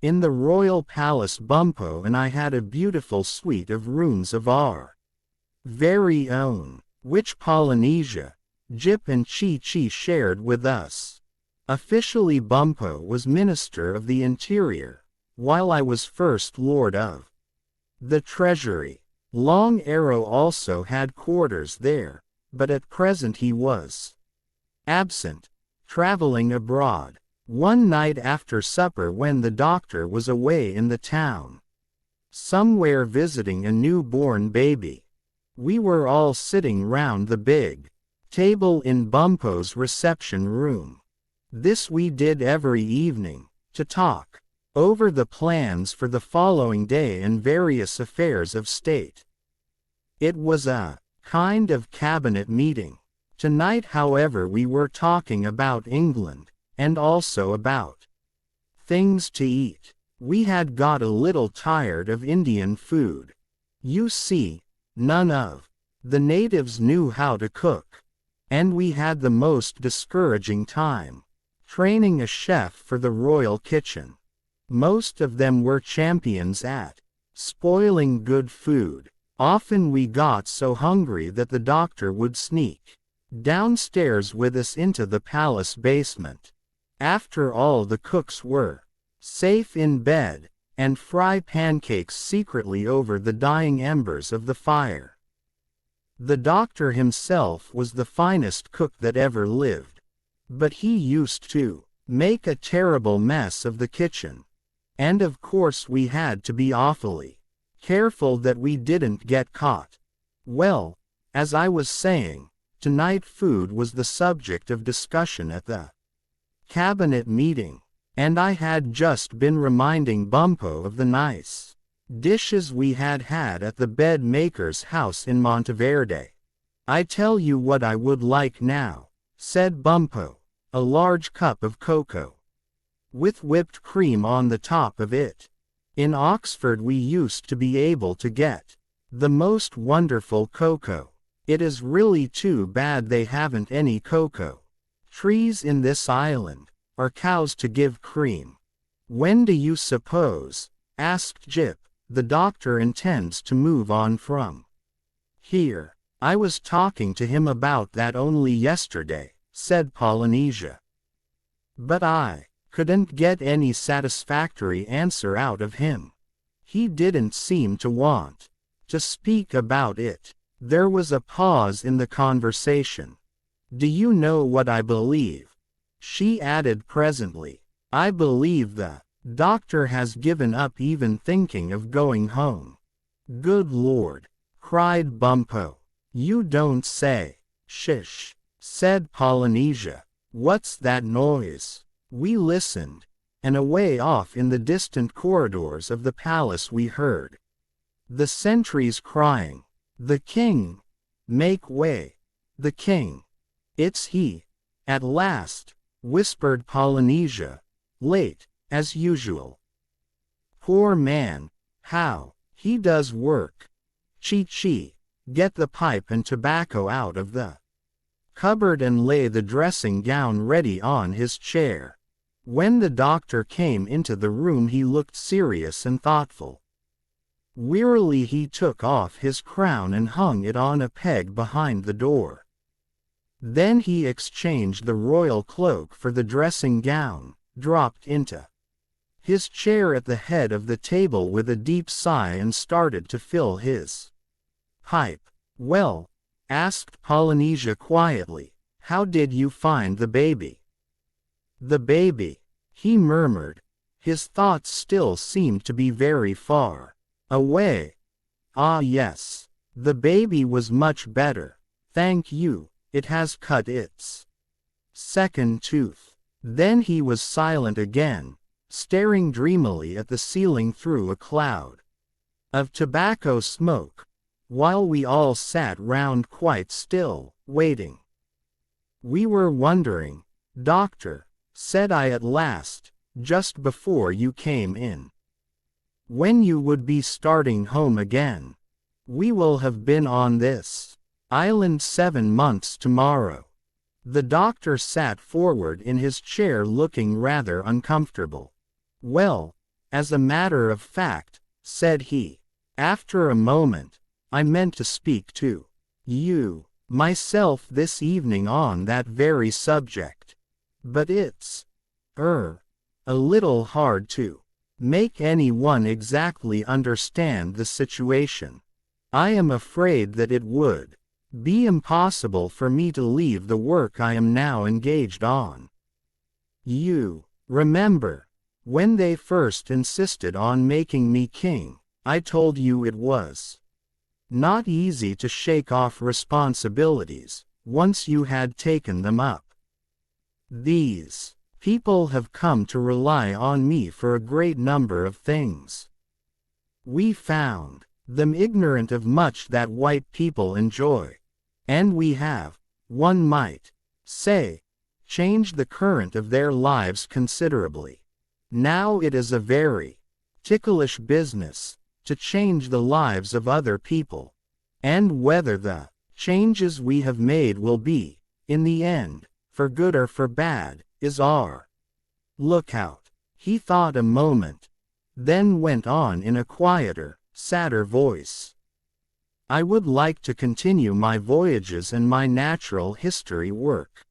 In the royal palace Bumpo and I had a beautiful suite of rooms of our very own, which Polynesia, Jip and Chi-Chi shared with us. Officially Bumpo was Minister of the Interior, while I was First Lord of the Treasury. Long Arrow also had quarters there, but at present he was absent, traveling abroad. One night after supper when the doctor was away in the town, somewhere visiting a newborn baby, we were all sitting round the big table in Bumpo's reception room. This we did every evening, to talk over the plans for the following day and various affairs of state. It was a kind of cabinet meeting. Tonight, however, we were talking about England, and also about things to eat. We had got a little tired of Indian food. You see, none of the natives knew how to cook, and we had the most discouraging time training a chef for the royal kitchen. Most of them were champions at spoiling good food. Often we got so hungry that the doctor would sneak downstairs with us into the palace basement. After all, the cooks were safe in bed, and fry pancakes secretly over the dying embers of the fire. The doctor himself was the finest cook that ever lived, but he used to make a terrible mess of the kitchen, and of course we had to be awfully careful that we didn't get caught. Well, as I was saying, tonight food was the subject of discussion at the cabinet meeting, and I had just been reminding Bumpo of the nice dishes we had had at the bed maker's house in Monteverde. I tell you what I would like now, said Bumpo, a large cup of cocoa, with whipped cream on the top of it. In Oxford we used to be able to get the most wonderful cocoa. It is really too bad they haven't any cocoa trees in this island, or cows to give cream. When do you suppose, asked Jip, the doctor intends to move on from here? I was talking to him about that only yesterday, said Polynesia. But I couldn't get any satisfactory answer out of him. He didn't seem to want to speak about it. There was a pause in the conversation. Do you know what I believe? She added presently. I believe the doctor has given up even thinking of going home. Good Lord, cried Bumpo. You don't say. Shish, said Polynesia. What's that noise? We listened, and away off in the distant corridors of the palace we heard the sentries crying, "The king! Make way! The king! It's he!" At last, whispered Polynesia, late, as usual. Poor man, how he does work. Chi-Chi, get the pipe and tobacco out of the cupboard and lay the dressing gown ready on his chair. When the doctor came into the room he looked serious and thoughtful. Wearily he took off his crown and hung it on a peg behind the door. Then he exchanged the royal cloak for the dressing gown, dropped into his chair at the head of the table with a deep sigh and started to fill his pipe. Well, asked Polynesia quietly, how did you find the baby? The baby, he murmured. His thoughts still seemed to be very far away. Ah yes, the baby was much better, thank you, it has cut its second tooth. Then he was silent again, staring dreamily at the ceiling through a cloud of tobacco smoke, while we all sat round quite still, waiting. We were wondering, Doctor, said I at last, just before you came in, when you would be starting home again. We will have been on this island 7 months tomorrow. The doctor sat forward in his chair looking rather uncomfortable. Well, As a matter of fact, said he, after a moment, I meant to speak to you, myself this evening on that very subject. But it's, a little hard to make anyone exactly understand the situation. I am afraid that it would be impossible for me to leave the work I am now engaged on. You remember, when they first insisted on making me king, I told you it was not easy to shake off responsibilities once you had taken them up. These people have come to rely on me for a great number of things. We found them ignorant of much that white people enjoy, and we have, one might say, changed the current of their lives considerably. Now it is a very ticklish business to change the lives of other people, and whether the changes we have made will be, in the end, for good or for bad, is our lookout. He thought a moment, then went on in a quieter, sadder voice. I would like to continue my voyages and my natural history work.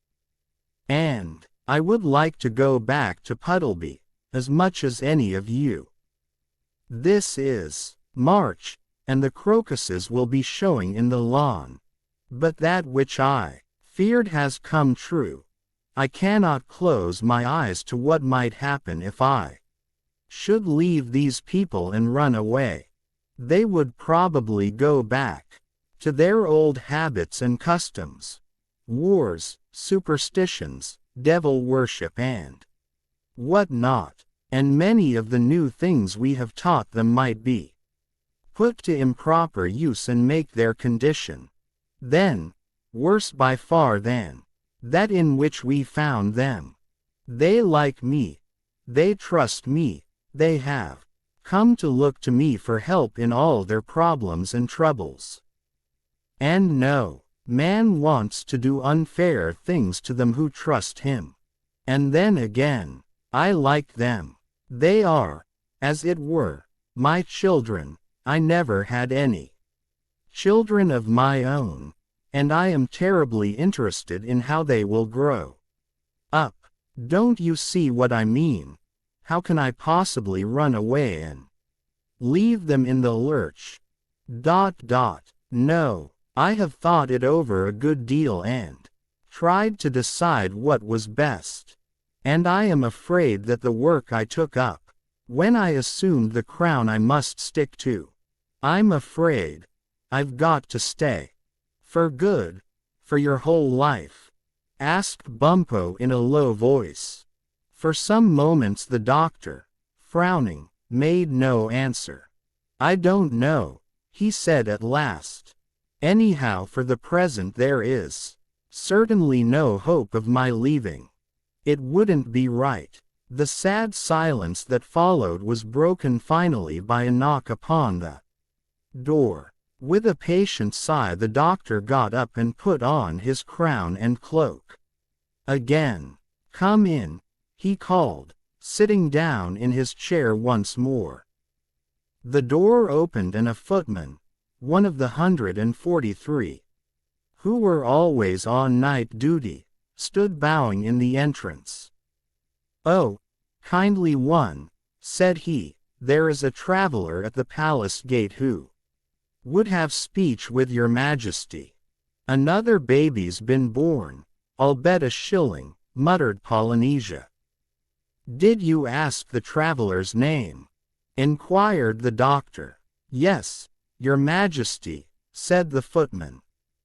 And I would like to go back to Puddleby, as much as any of you. This is March, and the crocuses will be showing in the lawn. But that which I feared has come true. I cannot close my eyes to what might happen if I should leave these people and run away. They would probably go back to their old habits and customs, wars, superstitions, devil worship and what not, and many of the new things we have taught them might be put to improper use and make their condition, then, worse by far than that in which we found them. They like me, they trust me, they have come to look to me for help in all their problems and troubles. And no man wants to do unfair things to them who trust him. And then again, I like them. They are, as it were, my children. I never had any children of my own, and I am terribly interested in how they will grow up. Don't you see what I mean? How can I possibly run away and leave them in the lurch? No, I have thought it over a good deal and tried to decide what was best. And I am afraid that the work I took up, when I assumed the crown I must stick to. I'm afraid I've got to stay. For good? For your whole life? Asked Bumpo in a low voice. For some moments the doctor, frowning, made no answer. I don't know, he said at last. Anyhow, for the present there is certainly no hope of my leaving. It wouldn't be right. The sad silence that followed was broken finally by a knock upon the door. With a patient sigh the doctor got up and put on his crown and cloak. Again. Come in, he called, sitting down in his chair once more. The door opened and a footman, one of the 143, who were always on night duty, stood bowing in the entrance. Oh, kindly one, said he, there is a traveler at the palace gate who would have speech with your majesty. Another baby's been born, I'll bet a shilling, muttered Polynesia. Did you ask the traveler's name? Inquired the doctor. Yes, your majesty, said the footman.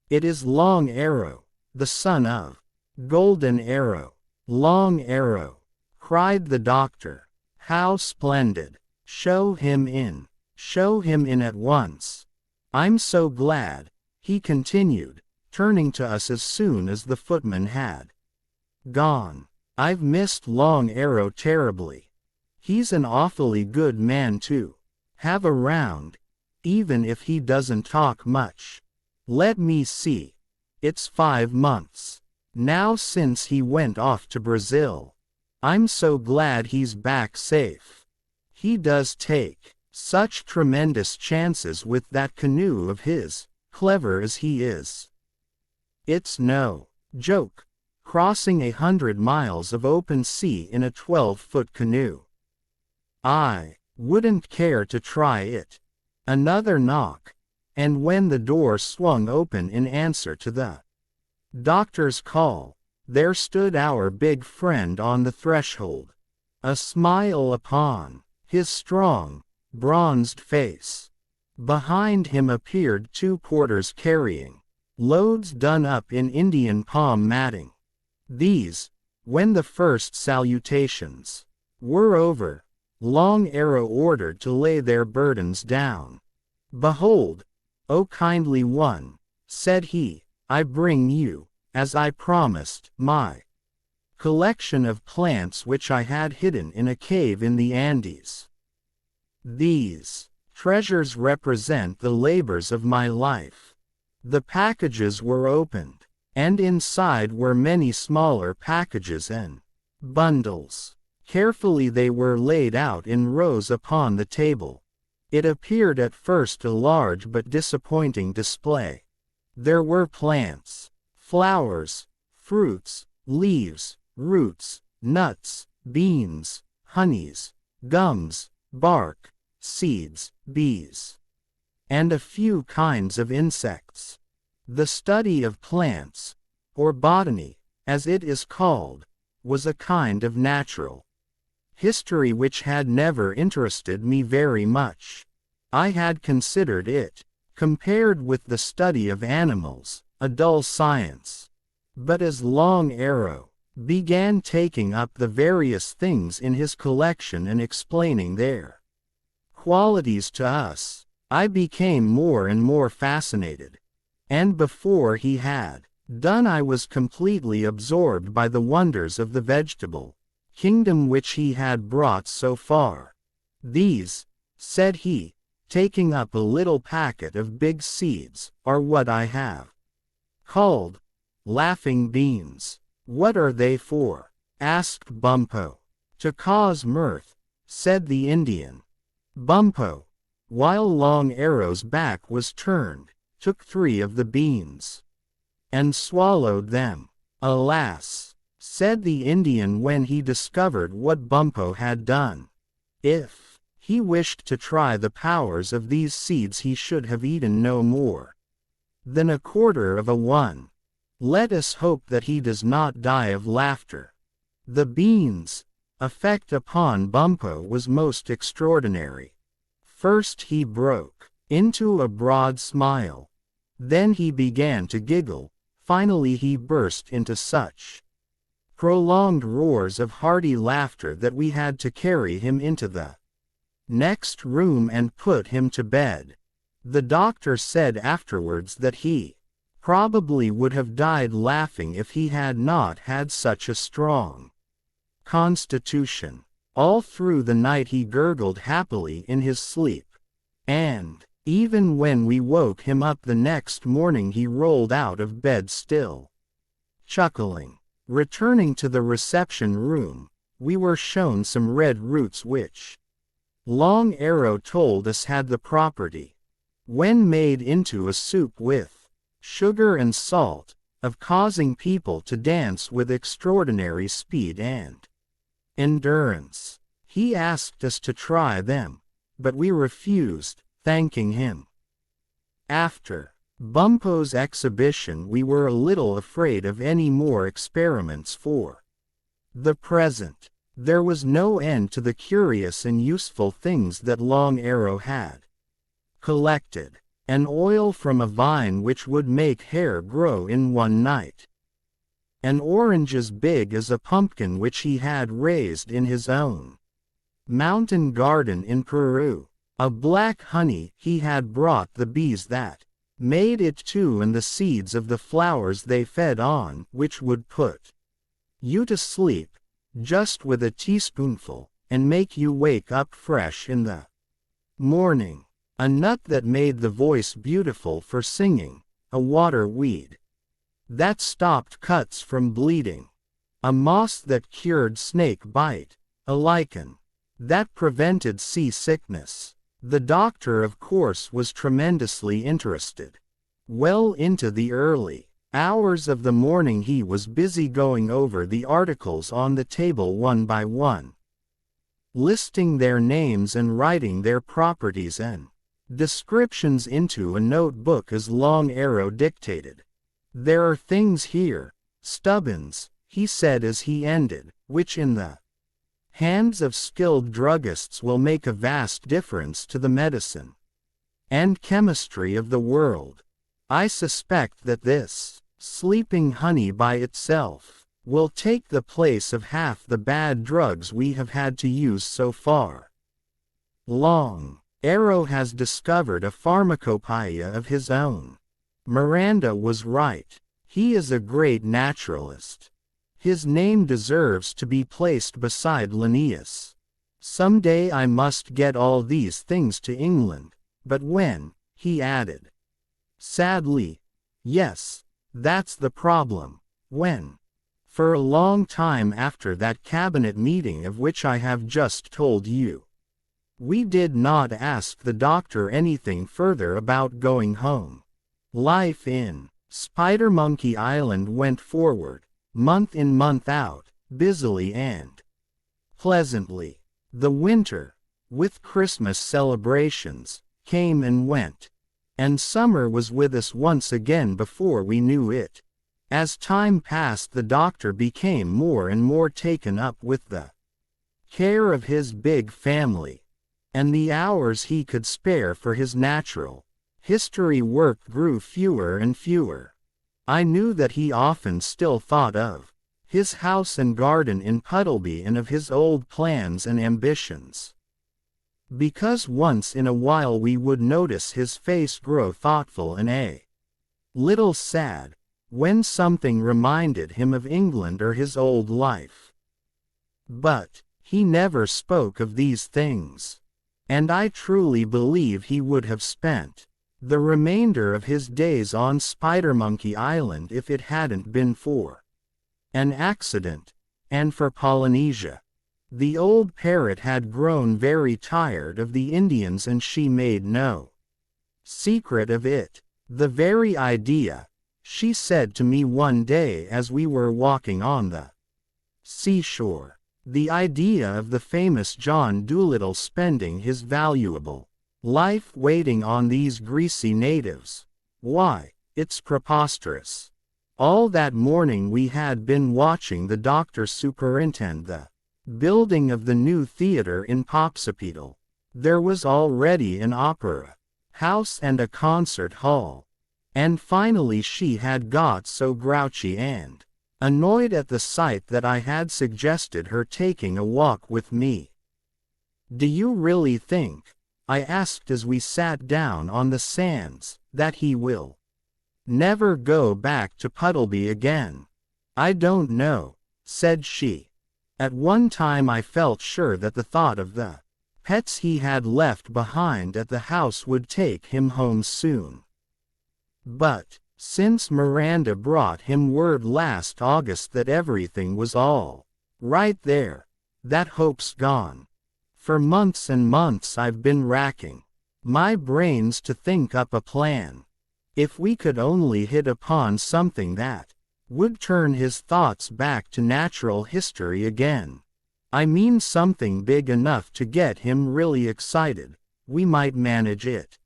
It is Long Arrow, the son of Golden Arrow. Long Arrow, cried the doctor. How splendid! Show him in. Show him in at once. I'm so glad, he continued, turning to us as soon as the footman had gone. I've missed Long Arrow terribly. He's an awfully good man to have around, even if he doesn't talk much. Let me see. It's 5 months now since he went off to Brazil. I'm so glad he's back safe. He does take such tremendous chances with that canoe of his, clever as he is. It's no joke, crossing 100 miles of open sea in a 12-foot canoe. I wouldn't care to try it. Another knock, and when the door swung open in answer to the doctor's call, there stood our big friend on the threshold, a smile upon his strong, bronzed face. Behind him appeared two porters carrying loads done up in Indian palm matting. These, when the first salutations were over, Long Arrow ordered to lay their burdens down. "Behold, O kindly one," said he, "I bring you, as I promised, my collection of plants which I had hidden in a cave in the Andes. These treasures represent the labors of my life." The packages were opened, and inside were many smaller packages and bundles. Carefully they were laid out in rows upon the table. It appeared at first a large but disappointing display. There were plants, flowers, fruits, leaves, roots, nuts, beans, honeys, gums, bark, seeds, bees, and a few kinds of insects. The study of plants, or botany, as it is called, was a kind of natural history which had never interested me very much. I had considered it, compared with the study of animals, a dull science. But as Long Arrow began taking up the various things in his collection and explaining their qualities to us, I became more and more fascinated. And before he had done, I was completely absorbed by the wonders of the vegetable kingdom which he had brought so far. "These," said he, taking up a little packet of big seeds, "are what I have called laughing beans." "What are they for?" asked Bumpo. "To cause mirth," said the Indian. Bumpo, while Long Arrow's back was turned, took 3 of the beans and swallowed them. "Alas," said the Indian when he discovered what Bumpo had done, "if he wished to try the powers of these seeds he should have eaten no more than a quarter of a one. Let us hope that he does not die of laughter." The beans' effect upon Bumpo was most extraordinary. First he broke into a broad smile. Then he began to giggle. Finally he burst into such prolonged roars of hearty laughter that we had to carry him into the next room and put him to bed. The doctor said afterwards that he probably would have died laughing if he had not had such a strong constitution. All through the night he gurgled happily in his sleep, and even when we woke him up the next morning he rolled out of bed still chuckling. Returning to the reception room, we were shown some red roots which Long Arrow told us had the property, when made into a soup with sugar and salt, of causing people to dance with extraordinary speed and endurance. He asked us to try them, but we refused, thanking him. After Bumpo's exhibition we were a little afraid of any more experiments for the present. There was no end to the curious and useful things that Long Arrow had collected. An oil from a vine which would make hair grow in one night. An orange as big as a pumpkin which he had raised in his own mountain garden in Peru. A black honey he had brought the bees that made it too, and the seeds of the flowers they fed on, which would put you to sleep, just with a teaspoonful, and make you wake up fresh in the morning. A nut that made the voice beautiful for singing, a water weed that stopped cuts from bleeding, a moss that cured snake bite, a lichen That prevented seasickness. The doctor, of course, was tremendously interested. Well into the early hours of the morning he was busy going over the articles on the table one by one, listing their names and writing their properties and descriptions into a notebook as Long Arrow dictated. "There are things here, Stubbins," he said as he ended, "which in the hands of skilled druggists will make a vast difference to the medicine and chemistry of the world. I suspect that this sleeping honey by itself will take the place of half the bad drugs we have had to use so far. Long Arrow has discovered a pharmacopoeia of his own. Miranda was right. He is a great naturalist. His name deserves to be placed beside Linnaeus. Some day I must get all these things to England, but when?" he added. Sadly, "Yes, that's the problem. When?" "For a long time after that cabinet meeting of which I have just told you. We did not ask the doctor anything further about going home. Life in Spidermonkey Island went forward, month in month out, busily and pleasantly. The winter, with Christmas celebrations, came and went, and summer was with us once again before we knew it. As time passed, the doctor became more and more taken up with the care of his big family, and the hours he could spare for his natural history work grew fewer and fewer. I knew that he often still thought of his house and garden in Puddleby and of his old plans and ambitions, because once in a while we would notice his face grow thoughtful and a little sad, when something reminded him of England or his old life. But he never spoke of these things, and I truly believe he would have spent the remainder of his days on Spidermonkey Island if it hadn't been for an accident, and for Polynesia. The old parrot had grown very tired of the Indians, and she made no secret of it. "The very idea," she said to me one day as we were walking on the seashore, "the idea of the famous John Dolittle spending his valuable life waiting on these greasy natives. Why, it's preposterous." All that morning we had been watching the doctor superintend the building of the new theater in Popsipetel. There was already an opera house and a concert hall. And finally she had got so grouchy and annoyed at the sight that I had suggested her taking a walk with me. "Do you really think," I asked as we sat down on the sands, "that he will never go back to Puddleby again?" "I don't know," said she. "At one time I felt sure that the thought of the pets he had left behind at the house would take him home soon. But since Miranda brought him word last August that everything was all right there, that hope's gone. For months and months I've been racking my brains to think up a plan. If we could only hit upon something that would turn his thoughts back to natural history again. I mean something big enough to get him really excited, we might manage it."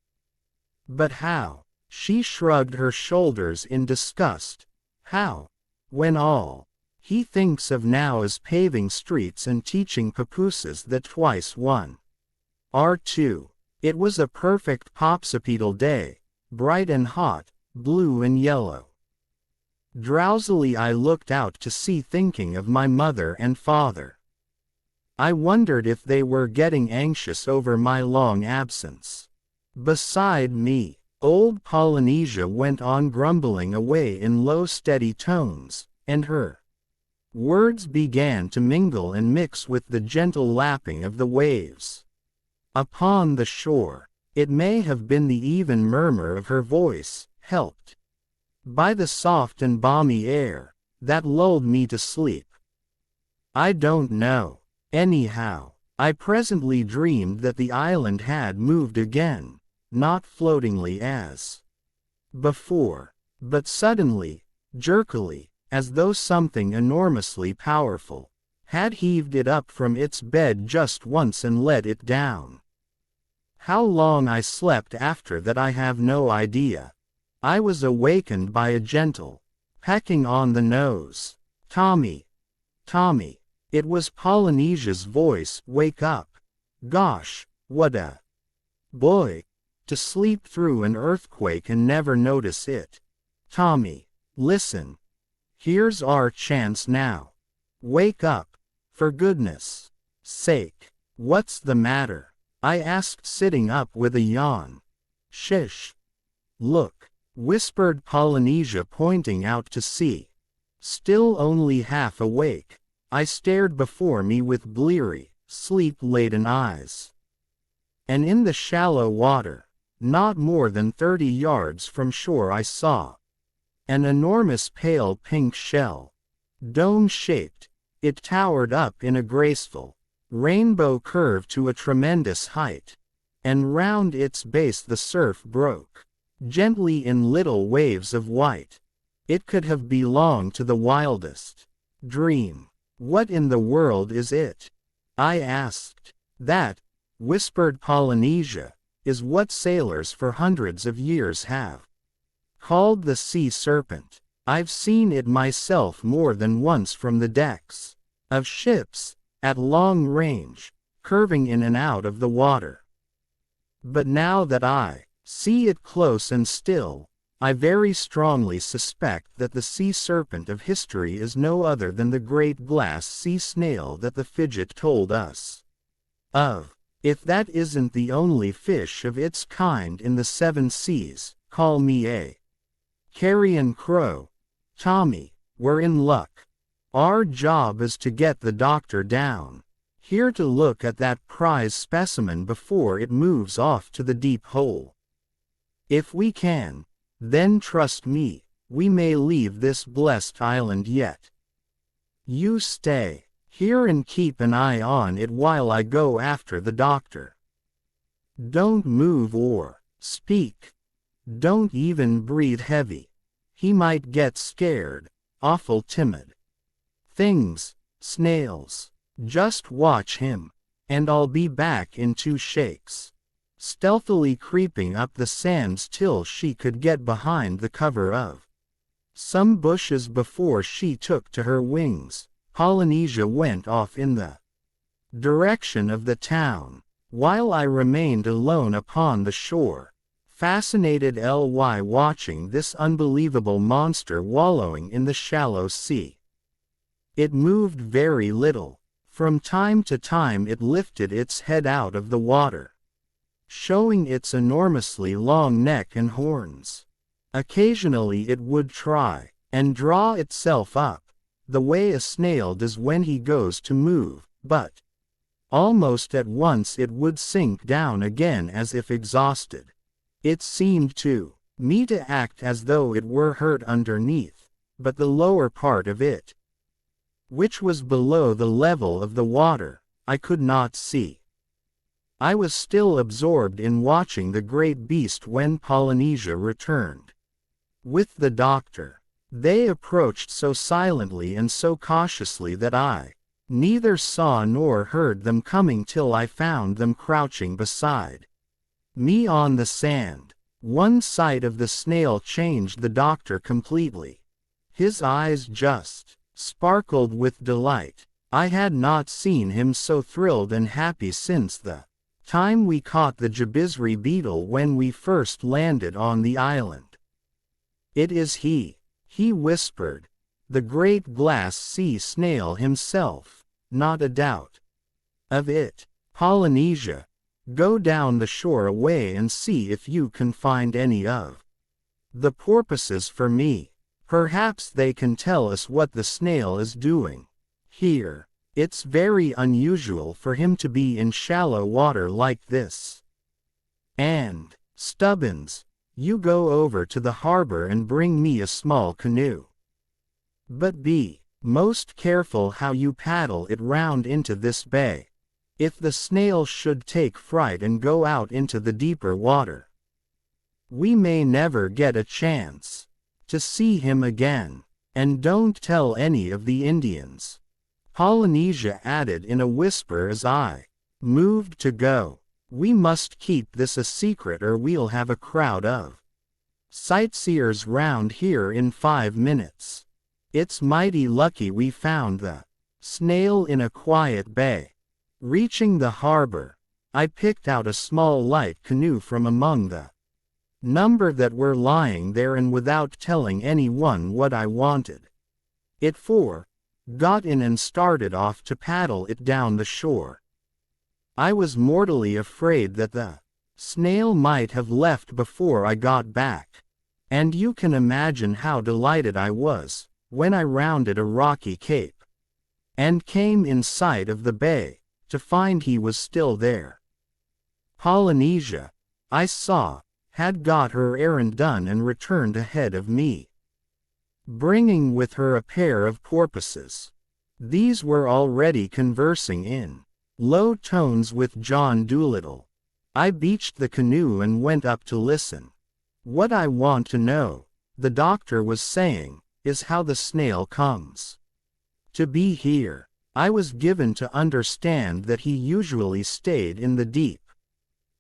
"But how?" She shrugged her shoulders in disgust. "How? When all he thinks of now is paving streets and teaching papooses that twice one are two." It was a perfect Popsipetel day, bright and hot, blue and yellow. Drowsily I looked out to sea, thinking of my mother and father. I wondered if they were getting anxious over my long absence. Beside me, old Polynesia went on grumbling away in low steady tones, and her words began to mingle and mix with the gentle lapping of the waves upon the shore. It may have been the even murmur of her voice, helped by the soft and balmy air, that lulled me to sleep. I don't know. Anyhow, I presently dreamed that the island had moved again, not floatingly as before, but suddenly, jerkily, as though something enormously powerful had heaved it up from its bed just once and let it down. How long I slept after that I have no idea. I was awakened by a gentle pecking on the nose. "Tommy, Tommy." It was Polynesia's voice. "Wake up. Gosh, what a boy, to sleep through an earthquake and never notice it. Tommy, listen. Here's our chance now. Wake up, for goodness sake." "What's the matter?" I asked, sitting up with a yawn. "Shish. Look," whispered Polynesia, pointing out to sea. Still only half awake, I stared before me with bleary, sleep-laden eyes. And in the shallow water, not more than 30 yards from shore, I saw an enormous pale pink shell. Dome-shaped, it towered up in a graceful rainbow curve to a tremendous height, and round its base the surf broke gently in little waves of white. It could have belonged to the wildest dream. "What in the world is it?" I asked. "That," whispered Polynesia, "is what sailors for hundreds of years have called the sea serpent. I've seen it myself more than once from the decks of ships, at long range, curving in and out of the water. But now that I see it close and still, I very strongly suspect that the sea serpent of history is no other than the great glass sea snail that the fidget told us of. If that isn't the only fish of its kind in the 7 seas, call me a carrion crow. Tommy, we're in luck. Our job is to get the doctor down here to look at that prize specimen before it moves off to the deep hole. If we can, then trust me, we may leave this blessed island yet. You stay here and keep an eye on it while I go after the doctor. Don't move or speak. Don't even breathe heavy. He might get scared, awful timid things, snails. Just watch him, and I'll be back in 2 shakes." Stealthily creeping up the sands till she could get behind the cover of some bushes before she took to her wings, Polynesia went off in the direction of the town, while I remained alone upon the shore, fascinated watching this unbelievable monster wallowing in the shallow sea. It moved very little. From time to time it lifted its head out of the water, showing its enormously long neck and horns. Occasionally it would try and draw itself up, the way a snail does when he goes to move, but almost at once it would sink down again as if exhausted. It seemed to me to act as though it were hurt underneath, but the lower part of it, which was below the level of the water, I could not see. I was still absorbed in watching the great beast when Polynesia returned with the doctor. They approached so silently and so cautiously that I neither saw nor heard them coming till I found them crouching beside me on the sand. One sight of the snail changed the doctor completely. His eyes just sparkled with delight. I had not seen him so thrilled and happy since the time we caught the jabizri beetle when we first landed on the island. "It is he," he whispered, "the great glass sea snail himself, not a doubt of it. Polynesia, go down the shore away and see if you can find any of the porpoises for me. Perhaps they can tell us what the snail is doing here. It's very unusual for him to be in shallow water like this. And, Stubbins, you go over to the harbor and bring me a small canoe. But be most careful how you paddle it round into this bay. If the snail should take fright and go out into the deeper water, we may never get a chance to see him again. And don't tell any of the Indians," Polynesia added in a whisper as I moved to go. "We must keep this a secret or we'll have a crowd of sightseers round here in 5 minutes. It's mighty lucky we found the snail in a quiet bay." Reaching the harbor, I picked out a small light canoe from among the number that were lying there, and without telling anyone what I wanted it for, got in and started off to paddle it down the shore. I was mortally afraid that the snail might have left before I got back, and you can imagine how delighted I was when I rounded a rocky cape and came in sight of the bay to find he was still there. Polynesia, I saw, had got her errand done and returned ahead of me, bringing with her a pair of porpoises. These were already conversing in low tones with John Dolittle. I beached the canoe and went up to listen. "What I want to know," the doctor was saying, "is how the snail comes to be here." I was given to understand that he usually stayed in the deep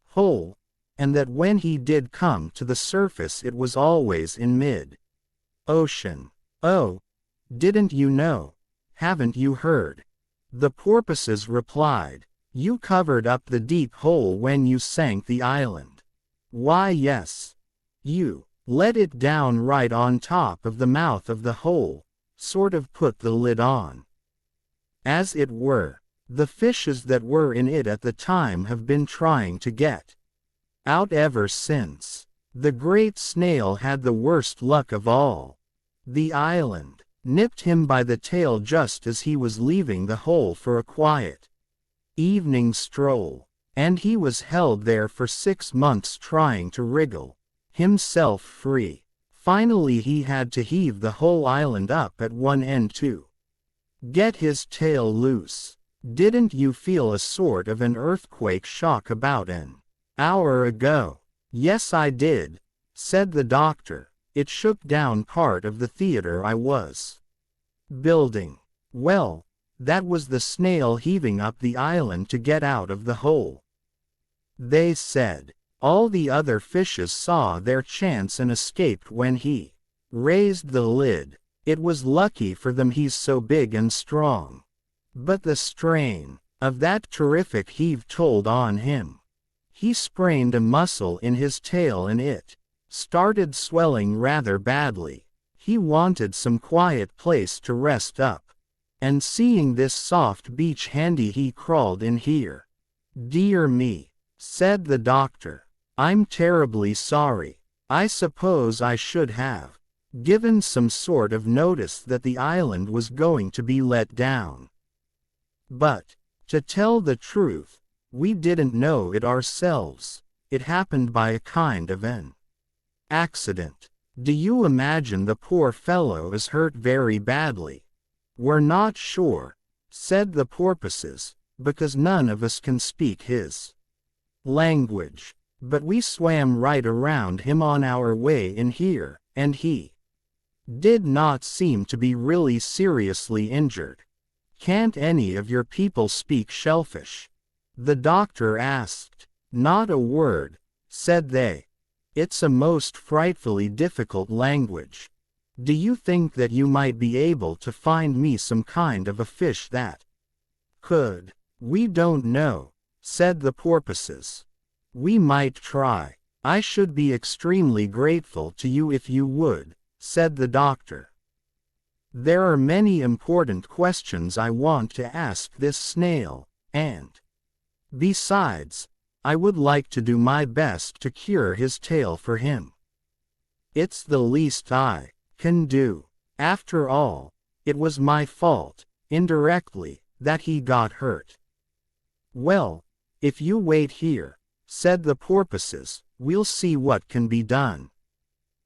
hole, and that when he did come to the surface it was always in mid-ocean. "Oh, didn't you know? Haven't you heard?" the porpoises replied. "You covered up the deep hole when you sank the island." "Why, yes. You let it down right on top of the mouth of the hole, sort of put the lid on, as it were. The fishes that were in it at the time have been trying to get out ever since. The great snail had the worst luck of all. The island nipped him by the tail just as he was leaving the hole for a quiet evening stroll, and he was held there for 6 months trying to wriggle himself free. Finally he had to heave the whole island up at one end to get his tail loose. Didn't you feel a sort of an earthquake shock about an hour ago?" "Yes, I did," said the doctor. "It shook down part of the theater I was building." "Well, that was the snail heaving up the island to get out of the hole," they said. "All the other fishes saw their chance and escaped when he raised the lid. It was lucky for them he's so big and strong. But the strain of that terrific heave told on him. He sprained a muscle in his tail and it started swelling rather badly. He wanted some quiet place to rest up, and seeing this soft beach handy he crawled in here." "Dear me," said the doctor. "I'm terribly sorry. I suppose I should have given some sort of notice that the island was going to be let down. But, to tell the truth, we didn't know it ourselves. It happened by a kind of an accident. Do you imagine the poor fellow is hurt very badly?" "We're not sure," said the porpoises, "because none of us can speak his language. But we swam right around him on our way in here, and he did not seem to be really seriously injured." "Can't any of your people speak shellfish?" the doctor asked. "Not a word," said they. "It's a most frightfully difficult language. Do you think that you might be able to find me some kind of a fish that could?" "We don't know," said the porpoises. "We might try." "I should be extremely grateful to you if you would," said the doctor. "There are many important questions I want to ask this snail, and besides, I would like to do my best to cure his tail for him. It's the least I can do. After all, it was my fault, indirectly, that he got hurt." "Well, if you wait here," said the porpoises, "we'll see what can be done."